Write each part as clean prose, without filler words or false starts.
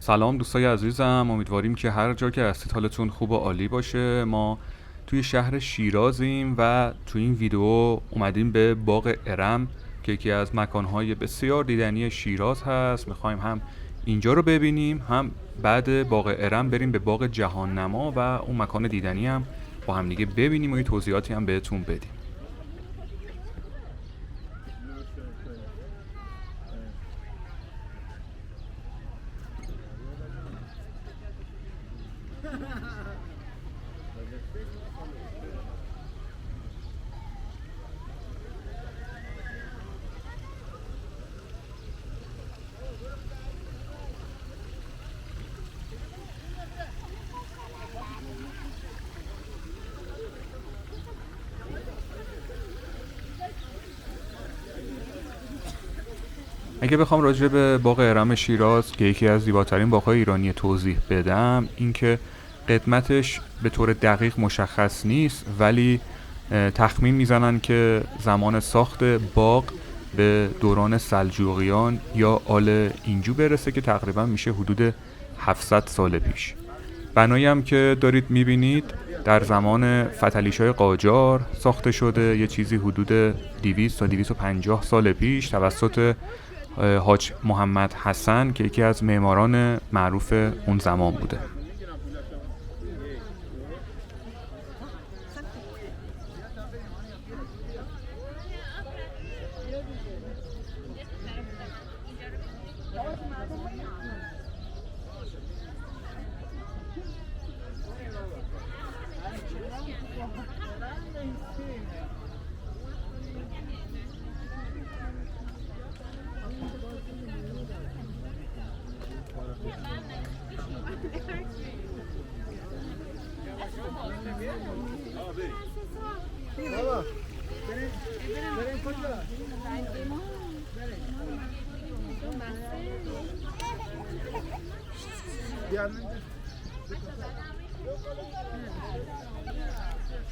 سلام دوستای عزیزم، امیدواریم که هر جا که هستید حالتون خوب و عالی باشه. ما توی شهر شیرازیم و توی این ویدیو اومدیم به باغ ارم که یکی از مکانهای بسیار دیدنی شیراز هست. میخوایم هم اینجا رو ببینیم، هم بعد باغ ارم بریم به باغ جهان نما و اون مکان دیدنی هم با هم دیگه ببینیم و یه توضیحاتی هم بهتون بدیم. اگه بخوام راجع به باغ ارم شیراز که یکی از زیباترین باغ‌های ایرانی توضیح بدم، اینکه قدمتش به طور دقیق مشخص نیست، ولی تخمین میزنن که زمان ساخت باغ به دوران سلجوقیان یا آل اینجو برسه که تقریبا میشه حدود 700 سال پیش. بنایی هم که دارید میبینید در زمان فتلیشای قاجار ساخته شده، یه چیزی حدود 200 تا 250 سال پیش توسط حاج محمد حسن که یکی از معماران معروف اون زمان بوده.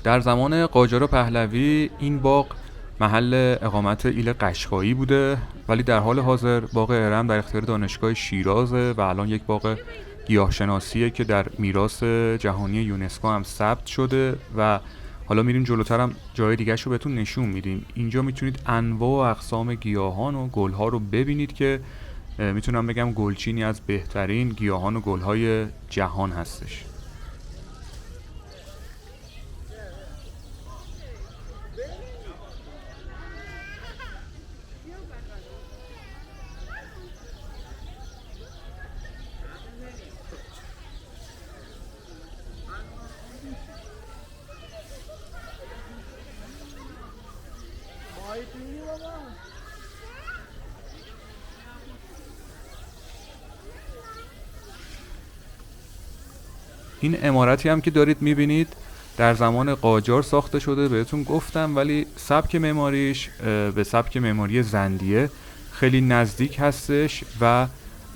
در زمان قاجار و پهلوی این باغ محل اقامت ایل قشقایی بوده، ولی در حال حاضر باغ ارم در اختیار دانشگاه شیرازه و الان یک باغ گیاهشناسیه که در میراث جهانی یونسکو هم ثبت شده و حالا میریم جلوتر هم جای دیگه‌شو رو بهتون نشون میدیم. اینجا میتونید انواع و اقسام گیاهان و گلها رو ببینید که میتونم بگم گلچینی از بهترین گیاهان و گلهای جهان هستش. این عمارتی هم که دارید میبینید در زمان قاجار ساخته شده، بهتون گفتم، ولی سبک معماریش به سبک معماری زندیه خیلی نزدیک هستش و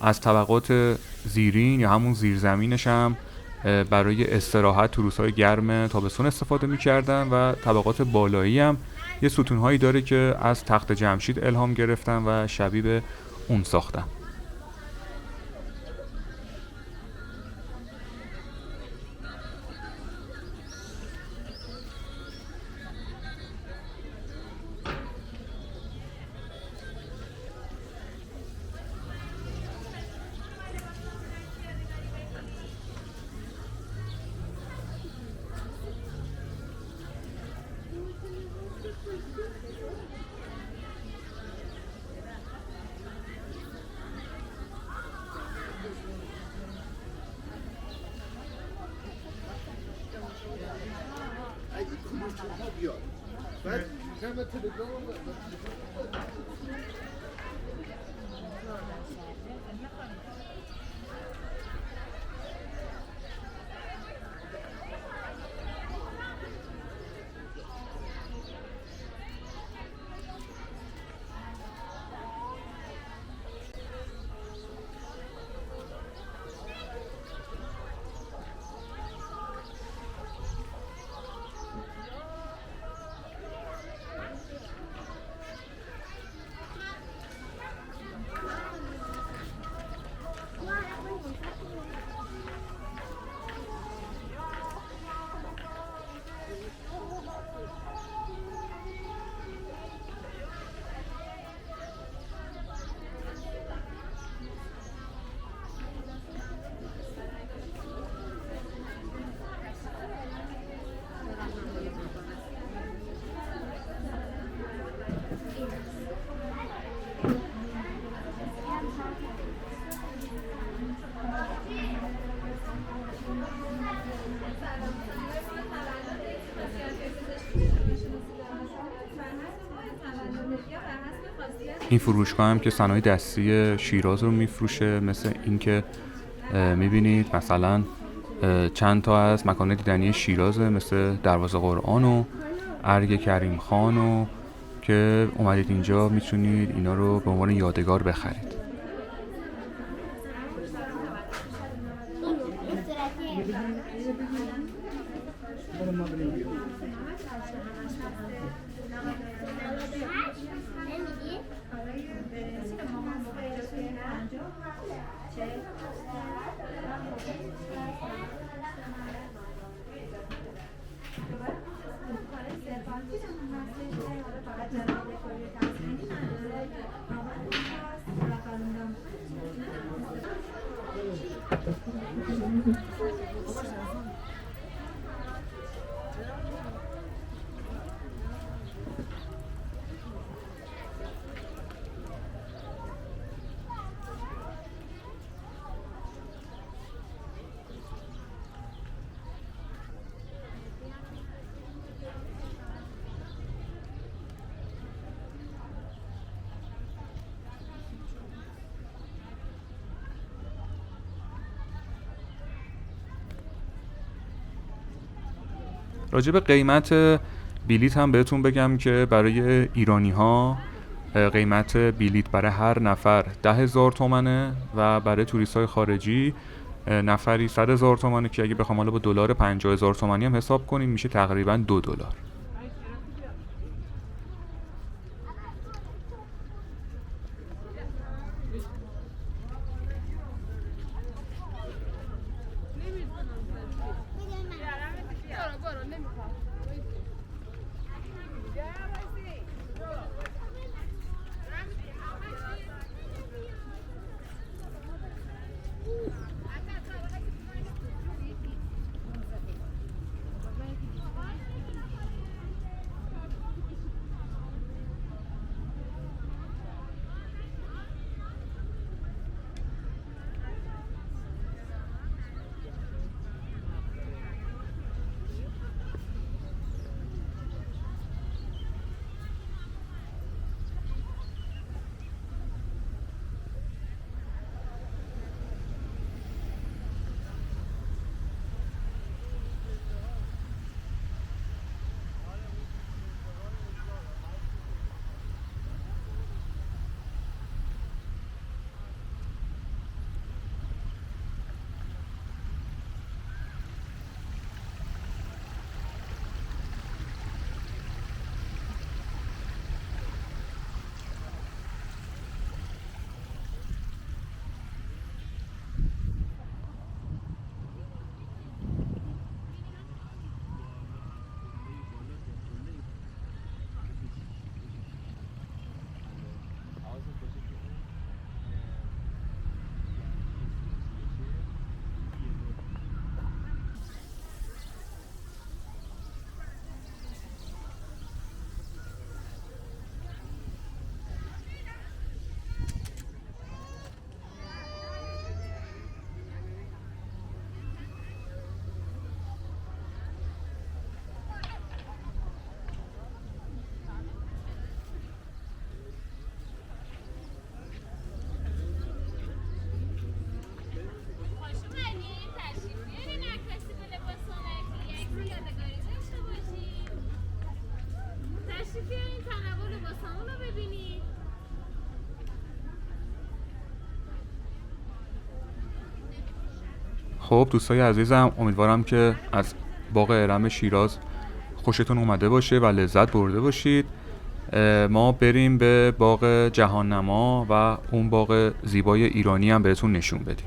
از طبقات زیرین یا همون زیرزمینش هم برای استراحت تو روزهای گرم تابستون استفاده میکردن و طبقات بالایی هم یه ستونهایی داره که از تخت جمشید الهام گرفتن و شبیه به اون ساختن. این فروشگاه هم که صنایع دستی شیراز رو میفروشه، مثل این که میبینید مثلا چند تا از مکان دیدنی شیرازه، مثل دروازه قرآن و ارگ کریم خان و که اومدید اینجا میتونید اینا رو به عنوان یادگار بخرید. راجع به قیمت بلیت هم بهتون بگم که برای ایرانی ها قیمت بلیت برای هر نفر 10,000 تومنه و برای توریست های خارجی نفری 100,000 تومنه که اگه بخوام حالا با دلار 50,000 تومانی هم حساب کنیم میشه تقریبا $2. خب دوستای عزیزم، امیدوارم که از باغ ارم شیراز خوشتون اومده باشه و لذت برده باشید. ما بریم به باغ جهان نما و اون باغ زیبای ایرانی هم بهتون نشون بدیم.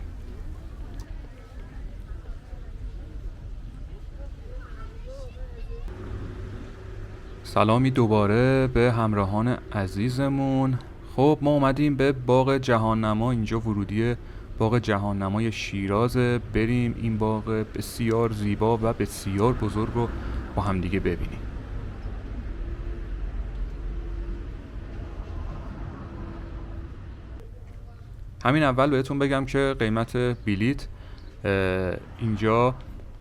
سلامی دوباره به همراهان عزیزمون. خب ما اومدیم به باغ جهان نما، اینجا ورودی باغ جهان نمای شیراز. بریم این باغ بسیار زیبا و بسیار بزرگ رو با هم دیگه ببینیم. همین اول بهتون بگم که قیمت بلیت اینجا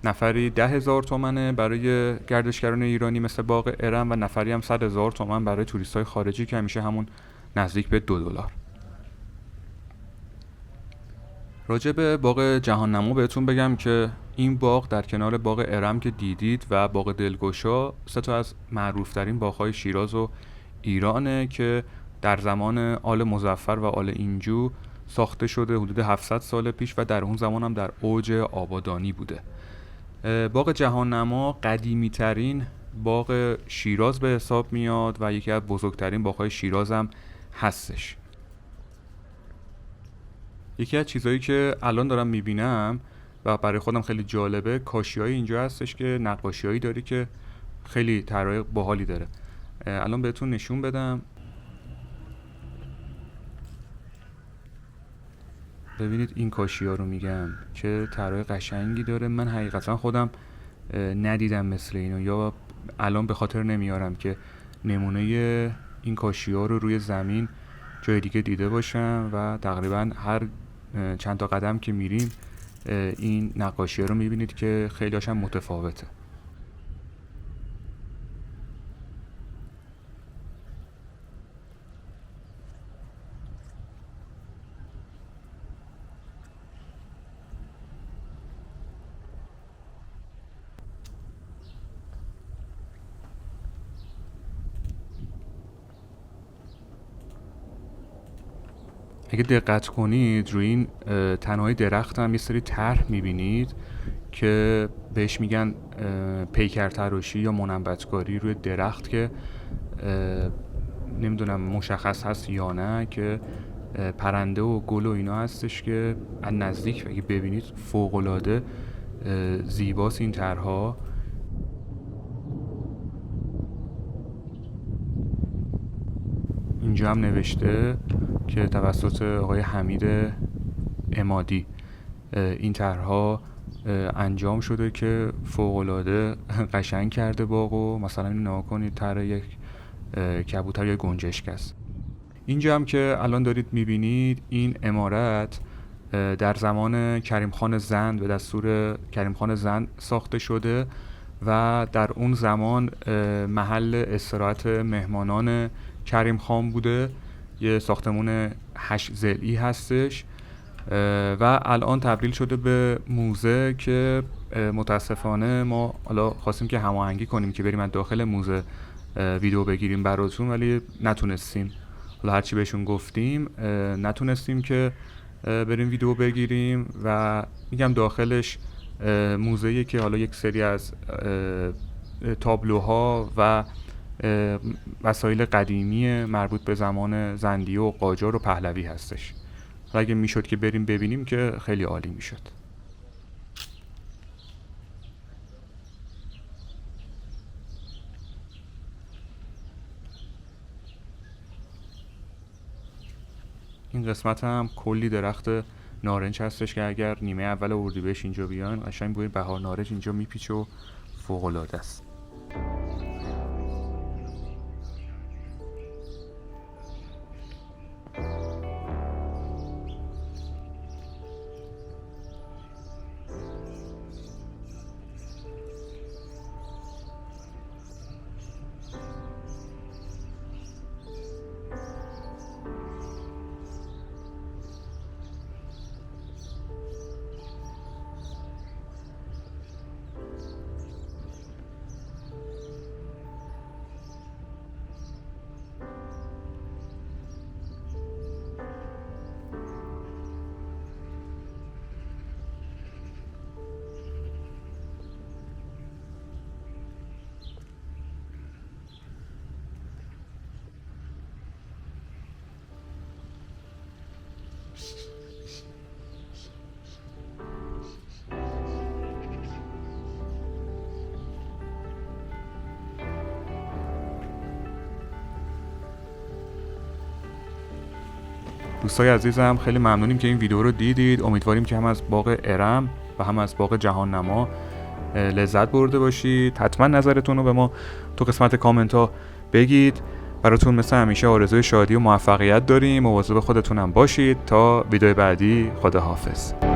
نفری 10,000 تومنه برای گردشگران ایرانی مثل باغ ارم و نفری هم 100,000 تومن برای توریستای خارجی که همیشه همون نزدیک به $2. راجع به باغ جهان نما بهتون بگم که این باغ در کنار باغ ارم که دیدید و باغ دلگشا 3 از معروفترین باغ‌های شیراز و ایرانه که در زمان آل مظفر و آل اینجو ساخته شده حدود 700 سال پیش و در اون زمان هم در اوج آبادانی بوده. باغ جهان نما قدیمی ترین باغ شیراز به حساب میاد و یکی از بزرگترین باغ‌های شیراز هم هستش. یکی از چیزایی که الان دارم میبینم و برای خودم خیلی جالبه، کاشی‌های اینجا هستش که نقاشی‌هایی داری که خیلی طراحی باحالی داره. الان بهتون نشون بدم. ببینید این کاشی‌ها رو میگم که طراحی قشنگی داره. من حقیقتا خودم ندیدم مثل اینو، یا الان به خاطر نمیارم که نمونه این کاشی‌ها رو روی زمین جای دیگه دیده باشم و تقریبا هر چند تا قدم که میریم این نقاشی‌ها رو میبینید که خیلی هاشم متفاوته. اگه دقت کنید روی این تنهای درخت هم یه سری طرح میبینید که بهش میگن پیکر تراشی یا منبتکاری روی درخت که نمیدونم مشخص هست یا نه، که پرنده و گل و اینا هستش که از نزدیک اگه ببینید فوق‌العاده زیباست این طرح‌ها. اینجا هم نوشته که توسط آقای حمید عمادی این طرح‌ها انجام شده که فوق‌العاده قشنگ کرده باغو. مثلا این نگاه کنید طرح یک کبوتر یا گنجشک است. اینجا هم که الان دارید میبینید این عمارت در زمان کریم خان زند به دستور کریم خان زند ساخته شده و در اون زمان محل استراحت مهمانان کریم خان بوده. یه ساختمون 8 ضلعی هستش و الان تبدیل شده به موزه که متاسفانه ما حالا خواستیم که هماهنگی کنیم که بریم از داخل موزه ویدیو بگیریم براتون، ولی نتونستیم. حالا هرچی بهشون گفتیم نتونستیم که بریم ویدیو بگیریم و میگم داخلش موزه‌ای که حالا یک سری از تابلوها و وسایل قدیمی مربوط به زمان زندیه و قاجار و پهلوی هستش. اگه میشد که بریم ببینیم که خیلی عالی میشد. این قسمت هم کلی درخت نارنج هستش که اگر نیمه اول اردیبهشت اینجا بیان قشنگ بوی بهار نارنج اینجا میپیچه و فوق العاده است. دوستای عزیزم خیلی ممنونیم که این ویدیو رو دیدید. امیدواریم که هم از باغ ارم و هم از باغ جهان نما لذت برده باشید. حتما نظرتون رو به ما تو قسمت کامنت ها بگید. براتون مثل همیشه آرزوی شادی و موفقیت داریم. مواظب خودتونم باشید. تا ویدیو بعدی، خداحافظ.